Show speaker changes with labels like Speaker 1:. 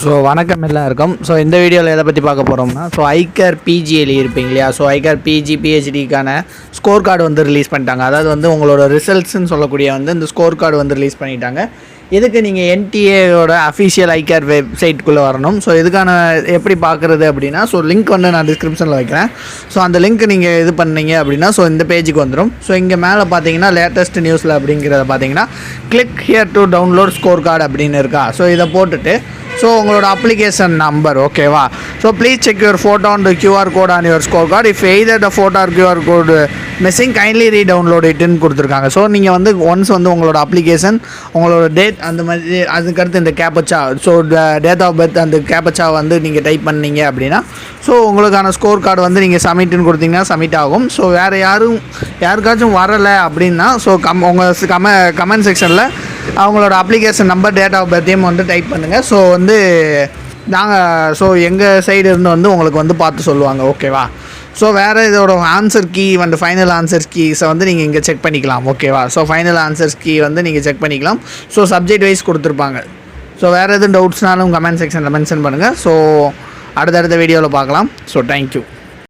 Speaker 1: So வணக்கம் எல்லாருக்கும். So இந்த வீடியோவில் எதை பற்றி பார்க்க போகிறோம்னா, ஸோ ஐகேர் பிஜி எழுதியிருப்பீங்க இல்லையா? ஸோ ஐகேர் பிஜி பிஹெச்டிக்கான ஸ்கோர் கார்டு வந்து ரிலீஸ் பண்ணிட்டாங்க. அதாவது வந்து உங்களோட ரிசல்ட்ஸ்ன்னு சொல்லக்கூடிய வந்து இந்த ஸ்கோர் கார்டு வந்து ரிலீஸ் பண்ணிட்டாங்க. இதுக்கு நீங்கள் என்டிஏயோட அஃபிஷியல் ஐகேர் வெப்சைட்டுக்குள்ளே வரணும். ஸோ இதுக்கான எப்படி பார்க்குறது அப்படின்னா, ஸோ லிங்க் வந்து நான் டிஸ்கிரிப்ஷனில் வைக்கிறேன். ஸோ அந்த லிங்க் நீங்கள் இது பண்ணீங்க அப்படின்னா ஸோ இந்த பேஜுக்கு வந்துடும். ஸோ இங்கே மேலே பார்த்தீங்கன்னா லேட்டஸ்ட் நியூஸில் அப்படிங்கிறத பார்த்தீங்கன்னா click here to download score card அப்படின்னு இருக்கா. ஸோ இதை போட்டுட்டு ஸோ உங்களோட அப்ளிகேஷன் நம்பர் ஓகேவா. So please check your photo on the QR code on your score card. If either the photo or QR code missing kindly redownload இட்டுன்னு கொடுத்துருக்காங்க. So நீங்கள் வந்து ஒன்ஸ் வந்து உங்களோட அப்ளிகேஷன் உங்களோட டேட் அந்த மாதிரி அதுக்கடுத்து இந்த கேப்பச்சா ஸோ டேட் ஆஃப் பர்த் அந்த கேப்பச்சா வந்து நீங்கள் டைப் பண்ணீங்க அப்படின்னா ஸோ உங்களுக்கான ஸ்கோர் கார்டு வந்து நீங்கள் சப்மிட்னு கொடுத்தீங்கன்னா சப்மிட் ஆகும். ஸோ வேறு யாருக்காச்சும் வரலை அப்படின்னா ஸோ உங்கள் கமெண்ட் செக்ஷனில் அவங்களோட அப்ளிகேஷன் நம்பர் டேட் ஆஃப் பர்த்தையும் வந்து டைப் பண்ணுங்கள். ஸோ வந்து நாங்கள் எங்கள் சைடு இருந்து வந்து உங்களுக்கு வந்து பார்த்து சொல்லுவாங்க ஓகேவா. ஸோ வேறு இதோட ஆன்சர் கீ வந்து ஃபைனல் ஆன்சர் கீஸை வந்து நீங்கள் இங்கே செக் பண்ணிக்கலாம் ஓகேவா. ஸோ ஃபைனல் ஆன்சர்ஸ் கீ வந்து நீங்கள் செக் பண்ணிக்கலாம். ஸோ சப்ஜெக்ட் வைஸ் கொடுத்துருப்பாங்க. ஸோ வேறு எதுவும் டவுட்ஸ்னாலும் கமெண்ட் செக்ஷனில் மென்ஷன் பண்ணுங்கள். ஸோ அடுத்தடுத்த வீடியோவில் பார்க்கலாம். So thank you.